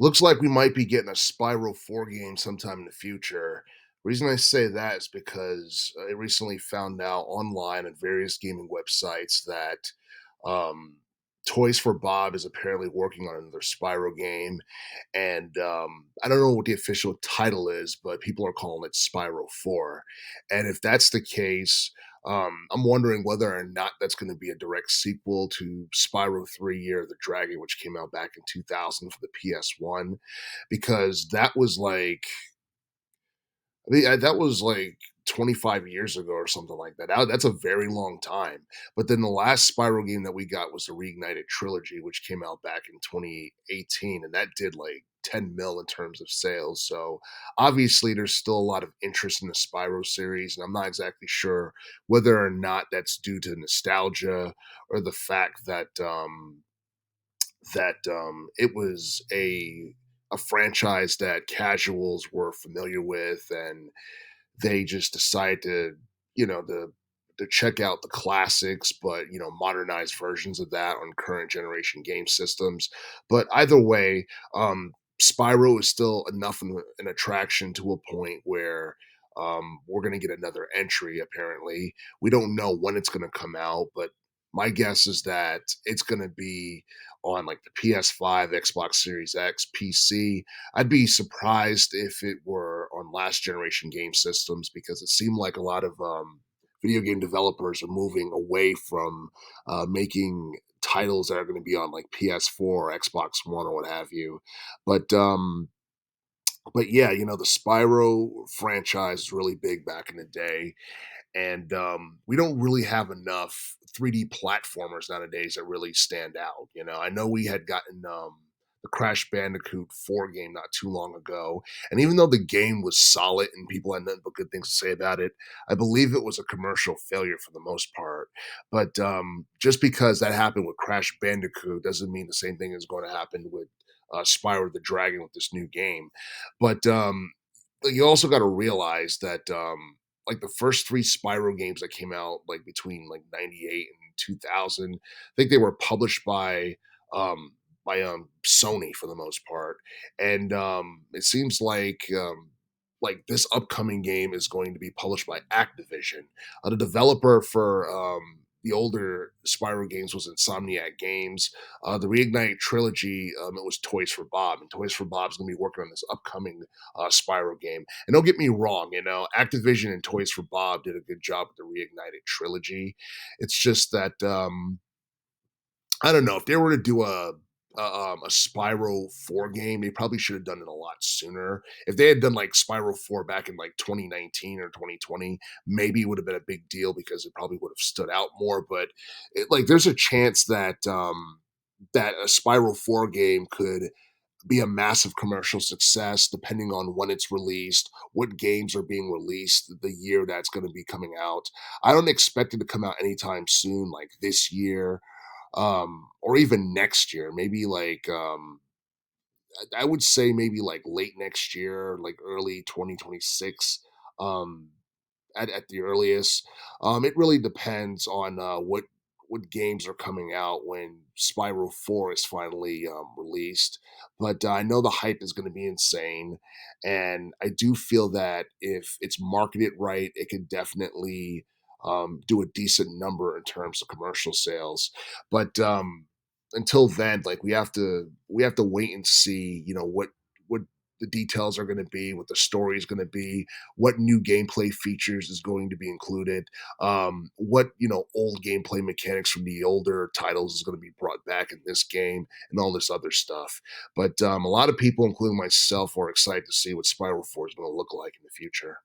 Looks like we might be getting a Spyro 4 game sometime in the future. Reason I say that is because I recently found out online on various gaming websites that um, Toys for Bob is apparently working on another Spyro game, and I don't know what the official title is, but people are calling it Spyro 4. And if that's the case, I'm wondering whether or not that's going to be a direct sequel to Spyro 3 Year of the Dragon, which came out back in 2000 for the PS1, because that was like 25 years ago or something like that. That's a very long time. But then the last Spyro game that we got was the Reignited Trilogy, which came out back in 2018, and that did like 10 mil in terms of sales. So obviously, there's still a lot of interest in the Spyro series, and I'm not exactly sure whether or not that's due to nostalgia or the fact that it was a franchise that casuals were familiar with, and they just decide to, you know, to check out the classics, but modernized versions of that on current generation game systems. But either way, Spyro is still enough an attraction to a point where we're going to get another entry. Apparently, we don't know when it's going to come out, but my guess is that it's going to be on like the PS5, Xbox Series X, PC. I'd be surprised if it were on last generation game systems because it seemed like a lot of video game developers are moving away from making titles that are going to be on like PS4 or Xbox One or what have you. But but yeah, the Spyro franchise was really big back in the day, and we don't really have enough 3D platformers nowadays that really stand out. I know we had gotten the Crash Bandicoot 4 game not too long ago, and even though the game was solid and people had nothing but good things to say about it, I believe it was a commercial failure for the most part. But just because that happened with Crash Bandicoot doesn't mean the same thing is going to happen with Spyro the Dragon with this new game. But you also got to realize that like the first three Spyro games that came out like between like 98 and 2000, I think they were published um by Sony for the most part. And it seems like this upcoming game is going to be published by Activision. The developer for the older Spyro games was Insomniac Games. The Reignited trilogy, it was Toys for Bob, and Toys for Bob's going to be working on this upcoming Spyro game. And don't get me wrong, Activision and Toys for Bob did a good job with the Reignited trilogy. It's just that I don't know if they were to do a Spyro 4 game, they probably should have done it a lot sooner. If they had done like Spyro 4 back in like 2019 or 2020, maybe it would have been a big deal because it probably would have stood out more. But like, there's a chance that that a Spyro 4 game could be a massive commercial success depending on when it's released, what games are being released, the year that's going to be coming out. I don't expect it to come out anytime soon, like this year, or even next year. Maybe like I would say maybe like late next year, like early 2026. Um, at the earliest. It really depends on what games are coming out when Spyro 4 is finally released. But I know the hype is going to be insane, and I do feel that if it's marketed right, it could definitely do a decent number in terms of commercial sales. But until then, like we have to wait and see, what the details are going to be, what the story is going to be, what new gameplay features is going to be included, what old gameplay mechanics from the older titles is going to be brought back in this game, and all this other stuff. But a lot of people, including myself, are excited to see what Spiral 4 is going to look like in the future.